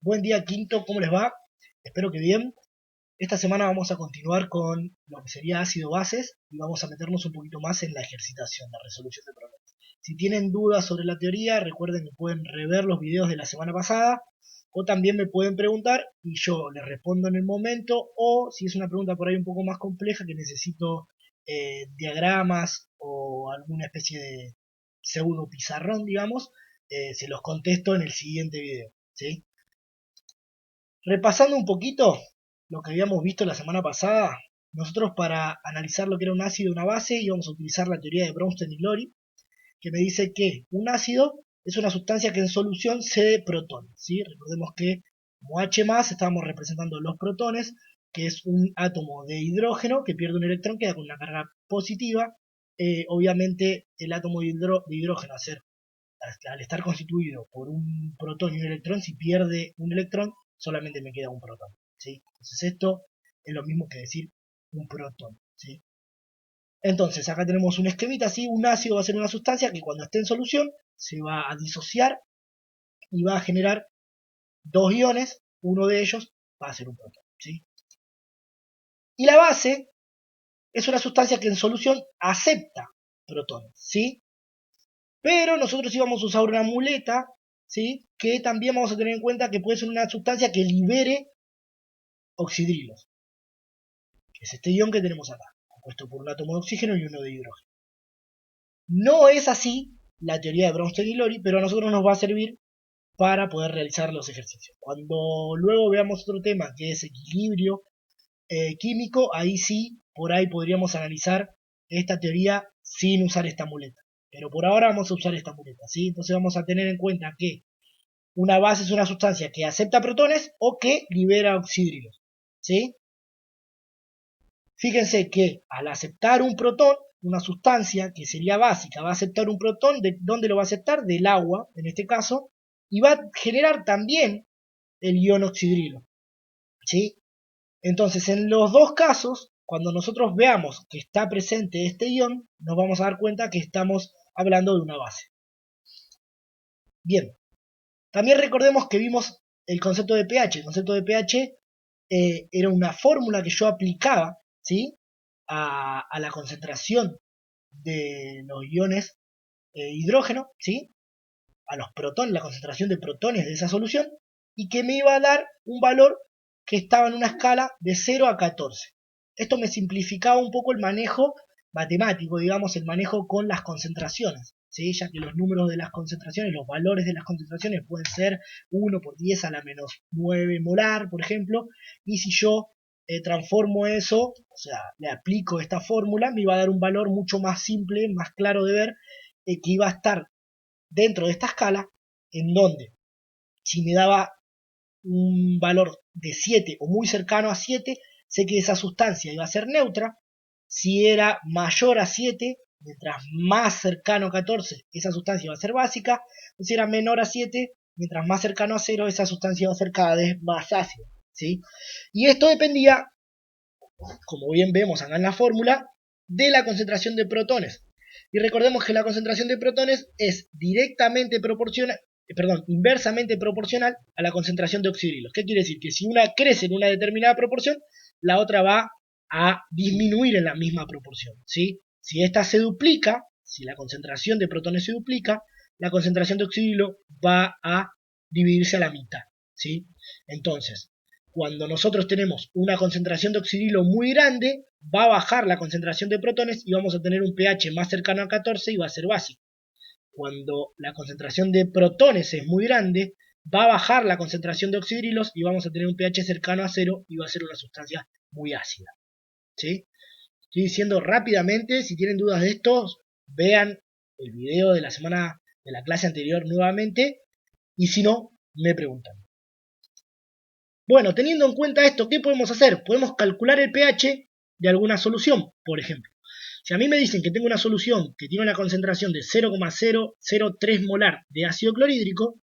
Buen día, Quinto, ¿cómo les va? Espero que bien. Esta semana vamos a continuar con lo que sería ácido-bases y vamos a meternos un poquito más en la ejercitación, la resolución de problemas. Si tienen dudas sobre la teoría, recuerden que pueden rever los videos de la semana pasada o también me pueden preguntar y yo les respondo en el momento, o si es una pregunta por ahí un poco más compleja que necesito diagramas o alguna especie de pseudo pizarrón, digamos, se los contesto en el siguiente video, ¿sí? Repasando un poquito lo que habíamos visto la semana pasada, nosotros para analizar lo que era un ácido y una base íbamos a utilizar la teoría de Bronsted y Lori, que me dice que un ácido es una sustancia que en solución cede protones, ¿sí? Recordemos que como H+, estábamos representando los protones, que es un átomo de hidrógeno que pierde un electrón, queda con una carga positiva. Obviamente el átomo de hidrógeno al estar constituido por un protón y un electrón, si pierde un electrón, solamente me queda un protón, ¿sí? Entonces esto es lo mismo que decir un protón, ¿sí? Entonces acá tenemos un esquemita así, un ácido va a ser una sustancia que cuando esté en solución se va a disociar y va a generar dos iones, uno de ellos va a ser un protón, ¿sí? Y la base es una sustancia que en solución acepta protones, ¿sí? Pero nosotros íbamos a usar una muleta, ¿sí? Que también vamos a tener en cuenta que puede ser una sustancia que libere oxidrilos, que es este ion que tenemos acá, compuesto por un átomo de oxígeno y uno de hidrógeno. No es así la teoría de Bronsted y Lori, pero a nosotros nos va a servir para poder realizar los ejercicios. Cuando luego veamos otro tema que es equilibrio químico, ahí sí, por ahí podríamos analizar esta teoría sin usar esta muleta. Pero por ahora vamos a usar esta muleta, ¿sí? Entonces vamos a tener en cuenta que una base es una sustancia que acepta protones o que libera oxídrilos, ¿sí? Fíjense que al aceptar un protón, una sustancia que sería básica, va a aceptar un protón, ¿de dónde lo va a aceptar? Del agua, en este caso, y va a generar también el ion oxidrilo, ¿sí? Entonces, en los dos casos, cuando nosotros veamos que está presente este ion, nos vamos a dar cuenta que estamos hablando de una base. Bien, también recordemos que vimos el concepto de pH. El concepto de pH era una fórmula que yo aplicaba, ¿sí? A la concentración de los iones hidrógeno, ¿sí? A los protones, la concentración de protones de esa solución, y que me iba a dar un valor que estaba en una escala de 0 a 14. Esto me simplificaba un poco el manejo matemático, digamos, el manejo con las concentraciones, ¿sí? Ya que los números de las concentraciones, los valores de las concentraciones pueden ser 1 por 10 a la menos 9 molar, por ejemplo, y si yo transformo eso, o sea, le aplico esta fórmula, me iba a dar un valor mucho más simple, más claro de ver, que iba a estar dentro de esta escala, en donde si me daba un valor de 7 o muy cercano a 7, sé que esa sustancia iba a ser neutra. Si era mayor a 7, mientras más cercano a 14, esa sustancia iba a ser básica. O si era menor a 7, mientras más cercano a 0, esa sustancia iba a ser cada vez más ácida, ¿sí? Y esto dependía, como bien vemos acá en la fórmula, de la concentración de protones. Y recordemos que la concentración de protones es directamente proporcional, inversamente proporcional a la concentración de oxidrilos. ¿Qué quiere decir? Que si una crece en una determinada proporción, la otra va a disminuir en la misma proporción, ¿sí? Si esta se duplica, si la concentración de protones se duplica, la concentración de oxidrilo va a dividirse a la mitad, ¿sí? Entonces, cuando nosotros tenemos una concentración de oxidrilo muy grande, va a bajar la concentración de protones y vamos a tener un pH más cercano a 14 y va a ser básico. Cuando la concentración de protones es muy grande, va a bajar la concentración de oxidrilos y vamos a tener un pH cercano a 0 y va a ser una sustancia muy ácida, ¿sí? Estoy diciendo rápidamente, si tienen dudas de esto, vean el video de la semana de la clase anterior nuevamente y si no, me preguntan. Bueno, teniendo en cuenta esto, ¿qué podemos hacer? Podemos calcular el pH de alguna solución, por ejemplo. Si a mí me dicen que tengo una solución que tiene una concentración de 0,003 molar de ácido clorhídrico,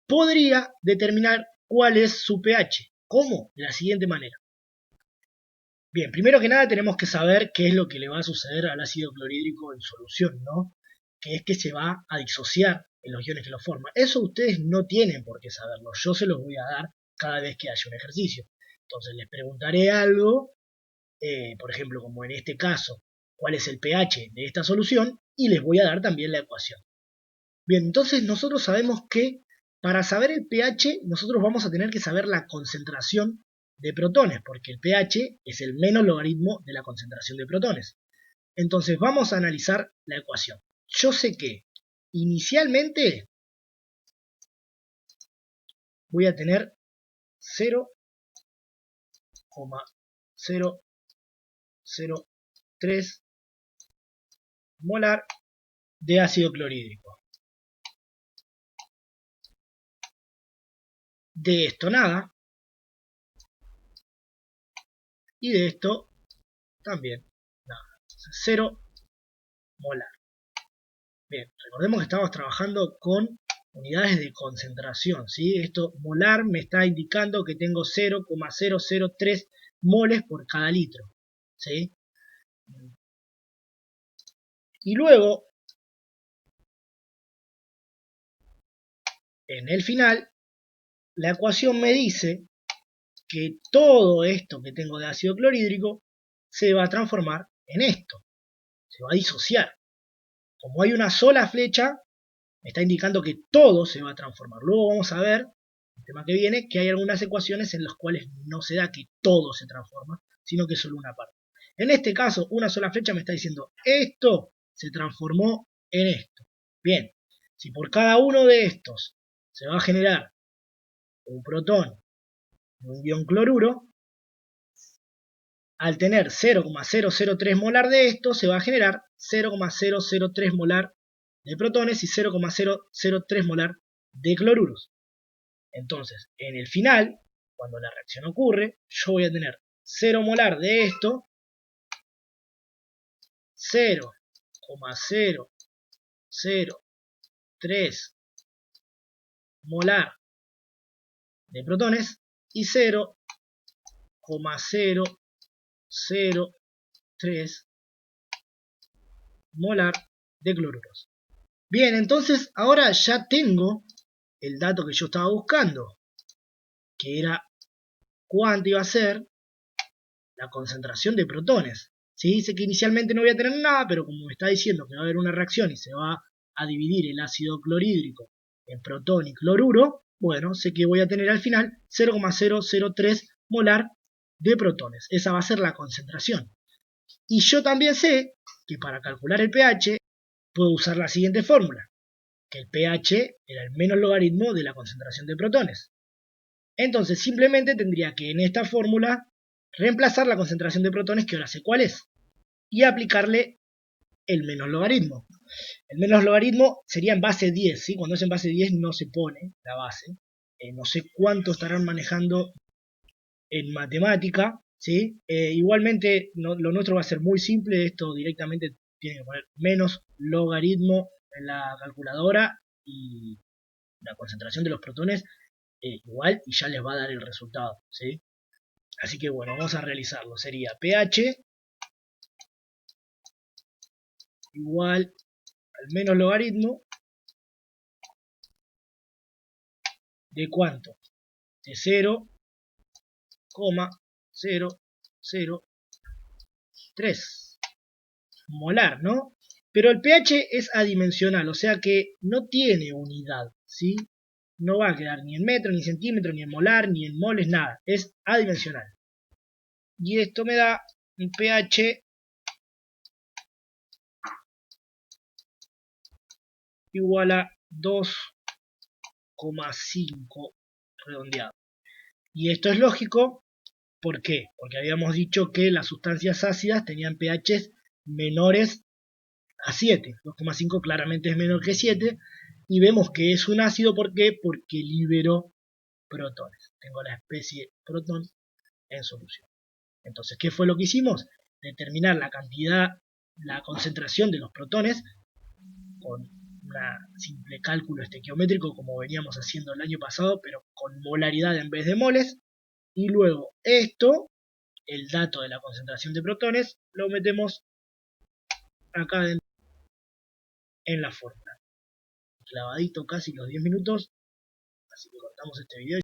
podría determinar cuál es su pH. ¿Cómo? De la siguiente manera. Bien, primero que nada tenemos que saber qué es lo que le va a suceder al ácido clorhídrico en solución, ¿no? Que es que se va a disociar en los iones que lo forman. Eso ustedes no tienen por qué saberlo, yo se los voy a dar cada vez que haya un ejercicio. Entonces les preguntaré algo, por ejemplo, como en este caso, cuál es el pH de esta solución, y les voy a dar también la ecuación. Bien, entonces nosotros sabemos que para saber el pH, nosotros vamos a tener que saber la concentración de protones, porque el pH es el menos logaritmo de la concentración de protones. Entonces vamos a analizar la ecuación. Yo sé que inicialmente voy a tener 0,003 molar de ácido clorhídrico. De esto nada. Y de esto también nada. 0 molar. Bien, recordemos que estamos trabajando con unidades de concentración, ¿sí? Esto molar me está indicando que tengo 0,003 moles por cada litro, ¿sí? Y luego, en el final, la ecuación me dice que todo esto que tengo de ácido clorhídrico se va a transformar en esto, se va a disociar. Como hay una sola flecha, me está indicando que todo se va a transformar. Luego vamos a ver, el tema que viene, que hay algunas ecuaciones en las cuales no se da que todo se transforma, sino que solo una parte. En este caso, una sola flecha me está diciendo, esto se transformó en esto. Bien, si por cada uno de estos se va a generar un protón y un ion cloruro, al tener 0,003 molar de esto, se va a generar 0,003 molar de protones y 0,003 molar de cloruros. Entonces, en el final, cuando la reacción ocurre, yo voy a tener 0 molar de esto, 0,003 molar de protones y 0,003 molar de cloruros. Bien, entonces ahora ya tengo el dato que yo estaba buscando, que era cuánto iba a ser la concentración de protones. ¿Sí? Dice que inicialmente no voy a tener nada, pero como me está diciendo que va a haber una reacción y se va a dividir el ácido clorhídrico en protón y cloruro, bueno, sé que voy a tener al final 0,003 molar de protones. Esa va a ser la concentración. Y yo también sé que para calcular el pH puedo usar la siguiente fórmula, que el pH era el menos logaritmo de la concentración de protones. Entonces simplemente tendría que en esta fórmula reemplazar la concentración de protones, que ahora sé cuál es, y aplicarle el menos logaritmo. El menos logaritmo sería en base 10, ¿sí? Cuando es en base 10 no se pone la base. No sé cuánto estarán manejando en matemática, ¿sí? Igualmente lo nuestro va a ser muy simple, esto directamente tiene que poner menos logaritmo en la calculadora y la concentración de los protones igual y ya les va a dar el resultado, ¿sí? Así que bueno, vamos a realizarlo. Sería pH igual al menos logaritmo de cuánto? De 0,003 molar, ¿no? Pero el pH es adimensional, o sea que no tiene unidad, ¿sí? No va a quedar ni en metro, ni en centímetro, ni en molar, ni en moles, nada. Es adimensional. Y esto me da un pH igual a 2,5 redondeado. Y esto es lógico, ¿por qué? Porque habíamos dicho que las sustancias ácidas tenían pHs menores a 7. 2,5 claramente es menor que 7. Y vemos que es un ácido, ¿por qué? Porque liberó protones. Tengo la especie protón en solución. Entonces, ¿qué fue lo que hicimos? Determinar la cantidad, la concentración de los protones con un simple cálculo estequiométrico como veníamos haciendo el año pasado, pero con molaridad en vez de moles. Y luego esto, el dato de la concentración de protones, lo metemos acá dentro en la fórmula. Clavadito casi los 10 minutos, así que cortamos este video.